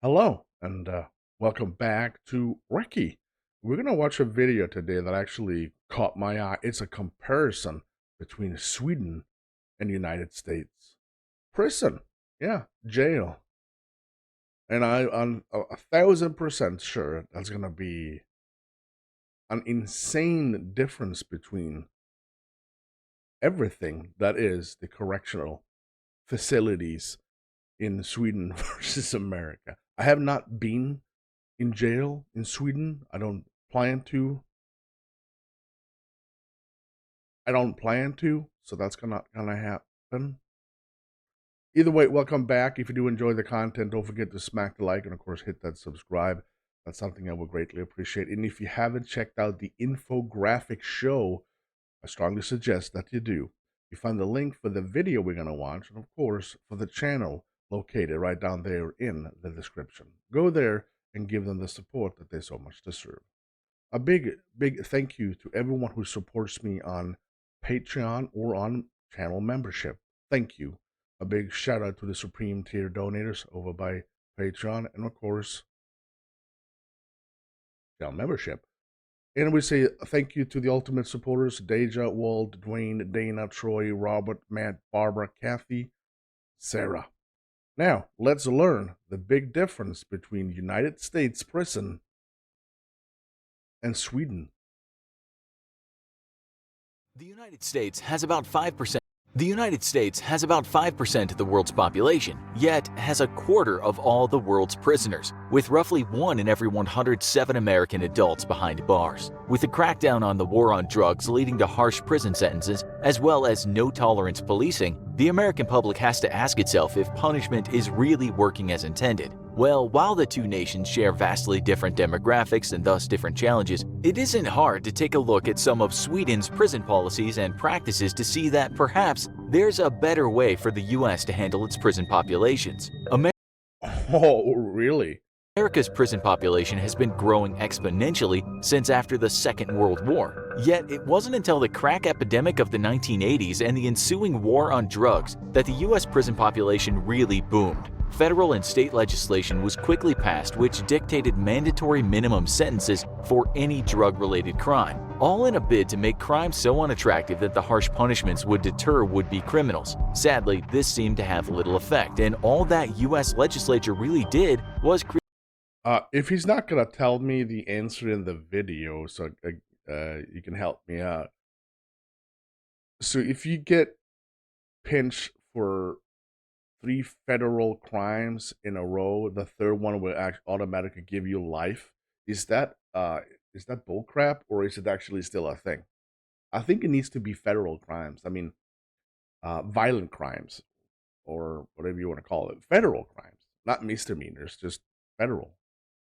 Hello, and welcome back to Recky. We're going to watch a video today that actually caught my eye. It's a comparison between Sweden and the United States. Prison, yeah, jail. And I'm a 1,000% sure that's going to be an insane difference between everything that is the correctional facilities in Sweden versus America. I have not been in jail in Sweden. Plan to. I don't plan to, so that's not gonna happen. Either way, welcome back. If you do enjoy the content, don't forget to smack the like and of course hit that subscribe. That's something I would greatly appreciate. And if you haven't checked out the Infographics show, I strongly suggest that you do. You find the link for the video we're gonna watch, and of course for the channel located right down there in the description. Go there and give them the support that they so much deserve. A big thank you to everyone who supports me on Patreon or on channel membership. Thank you. A big shout out to the Supreme Tier donators over by Patreon and, of course, channel membership. And we say thank you to the ultimate supporters Deja, Walt, Dwayne, Dana, Troy, Robert, Matt, Barbara, Kathy, Sarah. Now, let's learn the big difference between United States prison and Sweden. The United States has about 5%. The United States has about 5% of the world's population, yet has a quarter of all the world's prisoners, with roughly 1 in every 107 American adults behind bars. With the crackdown on the war on drugs leading to harsh prison sentences, as well as no-tolerance policing, the American public has to ask itself if punishment is really working as intended. Well, while the two nations share vastly different demographics and thus different challenges, it isn't hard to take a look at some of Sweden's prison policies and practices to see that perhaps there's a better way for the US to handle its prison populations. Oh, really? America's prison population has been growing exponentially since after the Second World War. Yet it wasn't until the crack epidemic of the 1980s and the ensuing war on drugs that the US prison population really boomed. Federal and state legislation was quickly passed which dictated mandatory minimum sentences for any drug-related crime, all in a bid to make crime so unattractive that the harsh punishments would deter would-be criminals. Sadly, this seemed to have little effect, and all that US legislature really did was create. If he's not gonna tell me the answer in the video, so you can help me out. So if you get pinched for 3 federal crimes in a row, the third one will automatically give you life. Is that bull crap, or is it actually still a thing? I think it needs to be federal crimes. I mean, violent crimes, or whatever you want to call it, federal crimes, not misdemeanors, just federal.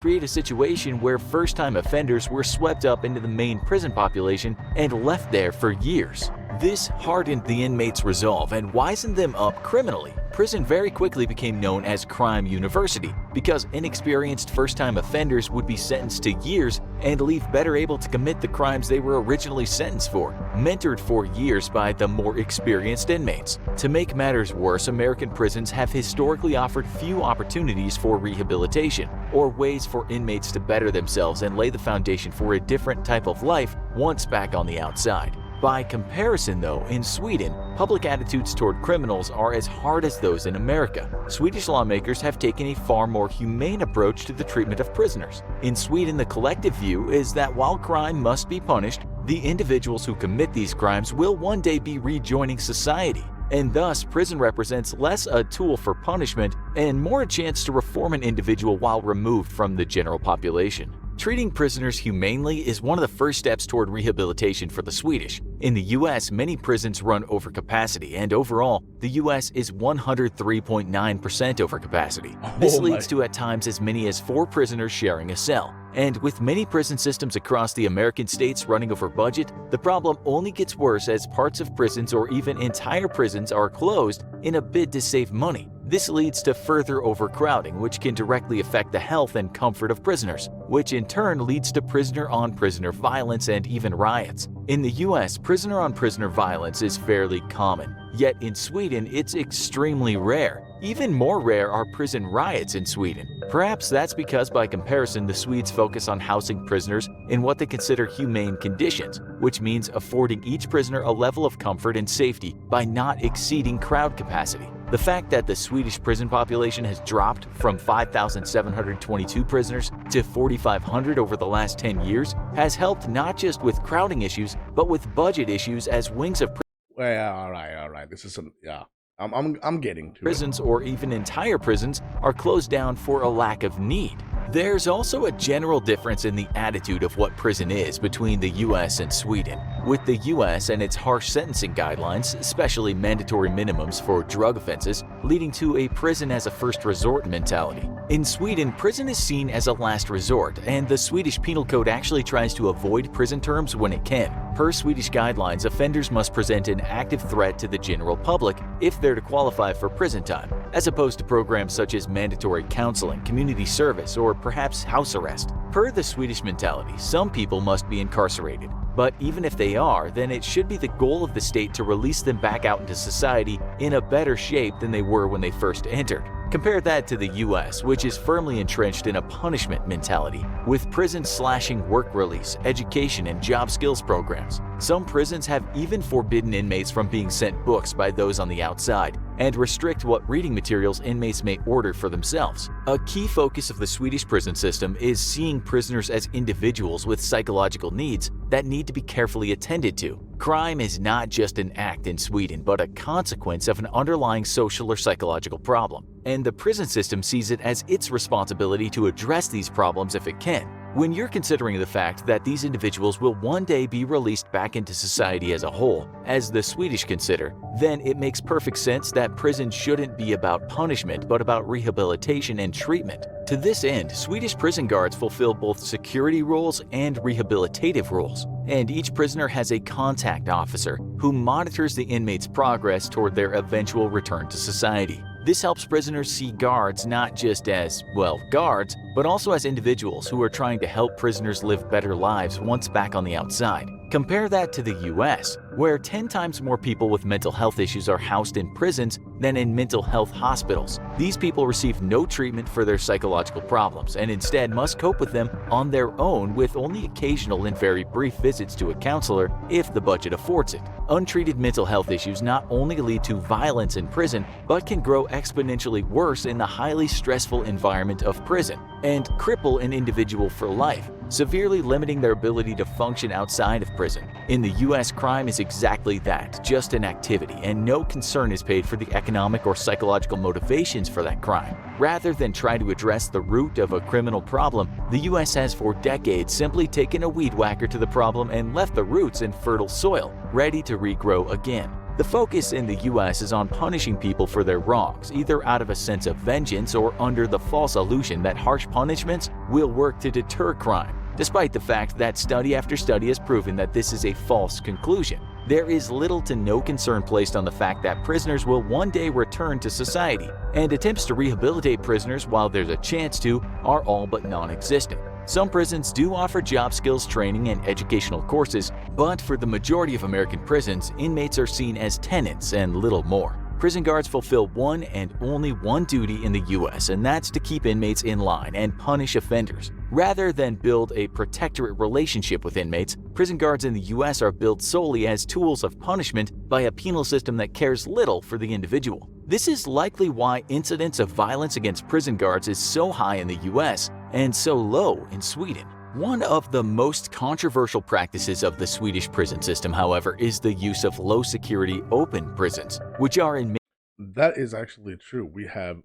Create a situation where first-time offenders were swept up into the main prison population and left there for years. This hardened the inmates' resolve and wisened them up criminally. Prison very quickly became known as Crime University because inexperienced first-time offenders would be sentenced to years and leave better able to commit the crimes they were originally sentenced for, mentored for years by the more experienced inmates. To make matters worse, American prisons have historically offered few opportunities for rehabilitation or ways for inmates to better themselves and lay the foundation for a different type of life once back on the outside. By comparison though, in Sweden, public attitudes toward criminals are as hard as those in America. Swedish lawmakers have taken a far more humane approach to the treatment of prisoners. In Sweden, the collective view is that while crime must be punished, the individuals who commit these crimes will one day be rejoining society. And thus, prison represents less a tool for punishment and more a chance to reform an individual while removed from the general population. Treating prisoners humanely is one of the first steps toward rehabilitation for the Swedish. In the US, many prisons run over capacity, and overall, the US is 103.9% over capacity. This leads to at times as many as 4 prisoners sharing a cell. And with many prison systems across the American states running over budget, the problem only gets worse as parts of prisons or even entire prisons are closed in a bid to save money. This leads to further overcrowding, which can directly affect the health and comfort of prisoners, which in turn leads to prisoner-on-prisoner violence and even riots. In the US, prisoner-on-prisoner violence is fairly common, yet in Sweden it's extremely rare. Even more rare are prison riots in Sweden. Perhaps that's because by comparison the Swedes focus on housing prisoners in what they consider humane conditions, which means affording each prisoner a level of comfort and safety by not exceeding crowd capacity. The fact that the Swedish prison population has dropped from 5,722 prisoners to 4,500 over the last 10 years has helped not just with crowding issues, but with budget issues as wings of Well, all right. This isn't. Yeah, I'm getting to it. prisons or even entire prisons are closed down for a lack of need. There's also a general difference in the attitude of what prison is between the US and Sweden. With the US and its harsh sentencing guidelines, especially mandatory minimums for drug offenses, leading to a prison as a first resort mentality. In Sweden, prison is seen as a last resort, and the Swedish Penal Code actually tries to avoid prison terms when it can. Per Swedish guidelines, offenders must present an active threat to the general public if they're to qualify for prison time, as opposed to programs such as mandatory counseling, community service, or perhaps house arrest. Per the Swedish mentality, some people must be incarcerated, but even if they are, then it should be the goal of the state to release them back out into society in a better shape than they were when they first entered. Compare that to the US, which is firmly entrenched in a punishment mentality, with prisons slashing work release, education, and job skills programs. Some prisons have even forbidden inmates from being sent books by those on the outside, and restrict what reading materials inmates may order for themselves. A key focus of the Swedish prison system is seeing prisoners as individuals with psychological needs that need to be carefully attended to. Crime is not just an act in Sweden, but a consequence of an underlying social or psychological problem, and the prison system sees it as its responsibility to address these problems if it can. When you're considering the fact that these individuals will one day be released back into society as a whole, as the Swedish consider, then it makes perfect sense that prison shouldn't be about punishment but about rehabilitation and treatment. To this end, Swedish prison guards fulfill both security roles and rehabilitative roles, and each prisoner has a contact officer who monitors the inmate's progress toward their eventual return to society. This helps prisoners see guards not just as, well, guards, but also as individuals who are trying to help prisoners live better lives once back on the outside. Compare that to the US, where 10 times more people with mental health issues are housed in prisons than in mental health hospitals. These people receive no treatment for their psychological problems and instead must cope with them on their own with only occasional and very brief visits to a counselor if the budget affords it. Untreated mental health issues not only lead to violence in prison, but can grow exponentially worse in the highly stressful environment of prison and cripple an individual for life, severely limiting their ability to function outside of prison. In the US, crime is exactly that, just an activity, and no concern is paid for the economic or psychological motivations for that crime. Rather than try to address the root of a criminal problem, the US has for decades simply taken a weed whacker to the problem and left the roots in fertile soil, ready to regrow again. The focus in the US is on punishing people for their wrongs, either out of a sense of vengeance or under the false illusion that harsh punishments will work to deter crime. Despite the fact that study after study has proven that this is a false conclusion, there is little to no concern placed on the fact that prisoners will one day return to society, and attempts to rehabilitate prisoners while there's a chance to are all but non-existent. Some prisons do offer job skills training and educational courses, but for the majority of American prisons, inmates are seen as tenants and little more. Prison guards fulfill one and only one duty in the US, and that's to keep inmates in line and punish offenders. Rather than build a protectorate relationship with inmates, prison guards in the US are billed solely as tools of punishment by a penal system that cares little for the individual. This is likely why incidents of violence against prison guards is so high in the US and so low in Sweden. One of the most controversial practices of the Swedish prison system, however, is the use of low-security open prisons, which are in That is actually true. We have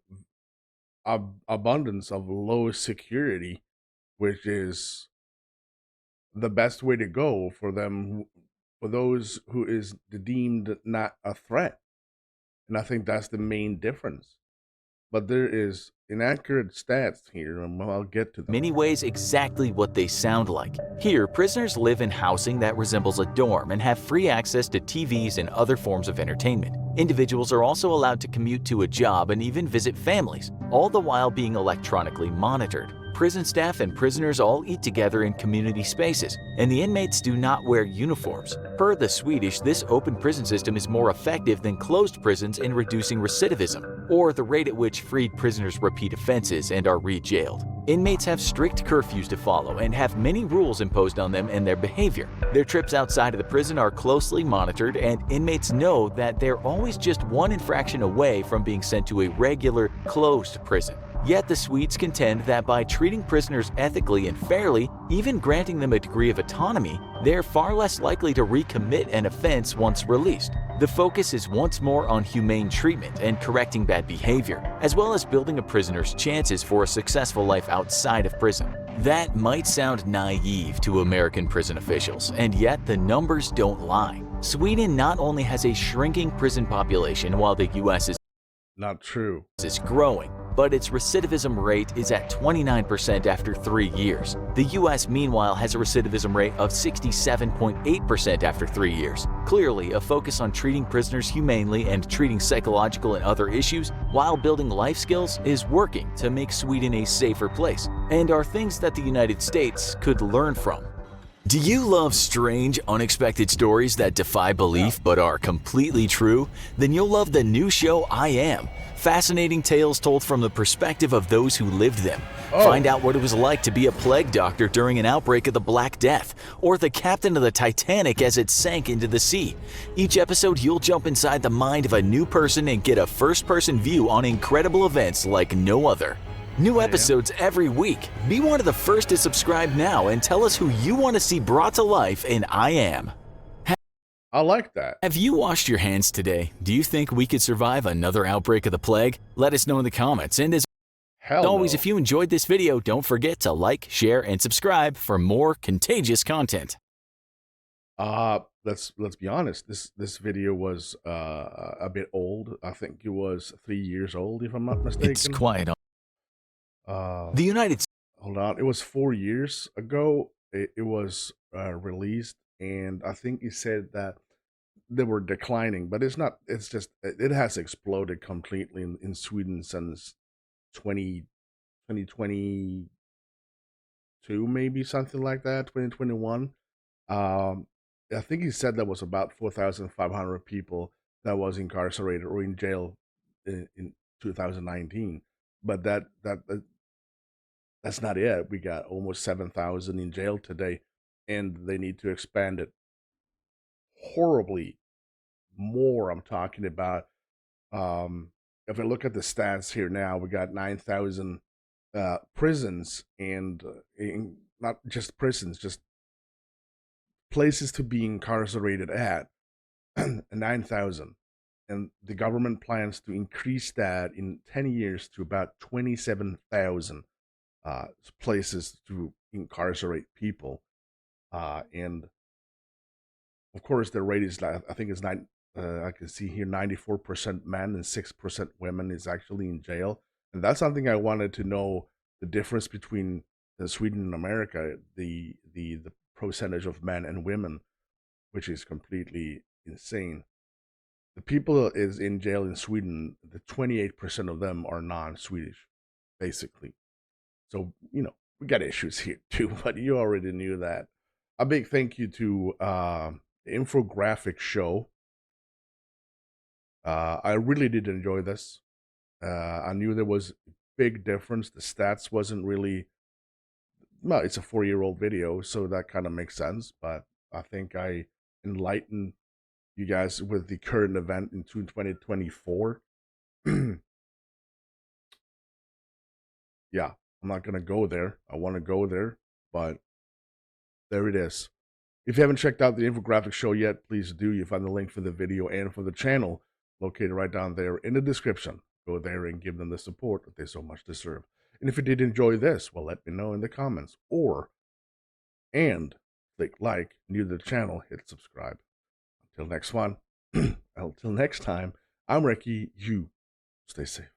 abundance of low security, which is the best way to go for them, for those who is deemed not a threat. And I think that's the main difference. But there is inaccurate stats here, and I'll get to them. many ways exactly what they sound like. Here, prisoners live in housing that resembles a dorm and have free access to TVs and other forms of entertainment. Individuals are also allowed to commute to a job and even visit families, all the while being electronically monitored. Prison staff and prisoners all eat together in community spaces, and the inmates do not wear uniforms. Per the Swedish, this open prison system is more effective than closed prisons in reducing recidivism. or the rate at which freed prisoners repeat offenses and are re-jailed. Inmates have strict curfews to follow and have many rules imposed on them and their behavior. Their trips outside of the prison are closely monitored, and inmates know that they're always just one infraction away from being sent to a regular, closed prison. Yet the Swedes contend that by treating prisoners ethically and fairly, even granting them a degree of autonomy, they're far less likely to recommit an offense once released. The focus is once more on humane treatment and correcting bad behavior, as well as building a prisoner's chances for a successful life outside of prison. That might sound naive to American prison officials, and yet the numbers don't lie. Sweden not only has a shrinking prison population while the US Not true. is growing, but its recidivism rate is at 29% after 3 years. The US, meanwhile, has a recidivism rate of 67.8% after 3 years. Clearly, a focus on treating prisoners humanely and treating psychological and other issues while building life skills is working to make Sweden a safer place, and are things that the United States could learn from. Do you love strange, unexpected stories that defy belief but are completely true? Then you'll love the new show I Am. Fascinating tales told from the perspective of those who lived them. Find out what it was like to be a plague doctor during an outbreak of the Black Death, or the captain of the Titanic as it sank into the sea. Each episode, you'll jump inside the mind of a new person and get a first-person view on incredible events like no other. New episodes every week. Be one of the first to subscribe now and tell us who you want to see brought to life in I Am. I like that. Have you washed your hands today? Do you think we could survive another outbreak of the plague? Let us know in the comments. And as always, if you enjoyed this video, don't forget to like, share, and subscribe for more contagious content. Let's be honest. This video was a bit old. I think it was 3 years old, if I'm not mistaken. It's quite the United States. Hold on. It was 4 years ago. It was released, and I think he said that they were declining, but it's not. It's just it has exploded completely in Sweden since 2022, maybe something like that, 2021. I think he said that was about 4,500 people that was incarcerated or in jail in 2019, but that's not it. We got almost 7,000 in jail today, and they need to expand it horribly more. I'm talking about, if I look at the stats here now, we got 9,000 prisons, and not just prisons, just places to be incarcerated at, 9,000. And the government plans to increase that in 10 years to about 27,000 places to incarcerate people. And of course, the rate is, I think it's I can see here 94% men and 6% women is actually in jail. And that's something I wanted to know, the difference between Sweden and America, the percentage of men and women, which is completely insane. The people is in jail in Sweden, the 28% of them are non-Swedish, basically. So, we got issues here too, but you already knew that. A big thank you to the Infographics show. I really did enjoy this. I knew there was a big difference. The stats wasn't really, well, it's a 4-year-old video, so that kind of makes sense. But I think I enlightened you guys with the current event in 2024. Yeah, I'm not going to go there. I want to go there, but there it is. If you haven't checked out the Infographics show yet, please do. You find the link for the video and for the channel located right down there in the description. Go there and give them the support that they so much deserve. And if you did enjoy this, well, let me know in the comments. And click like, new to the channel, hit subscribe. Until next one, until next time, I'm Recky. You stay safe.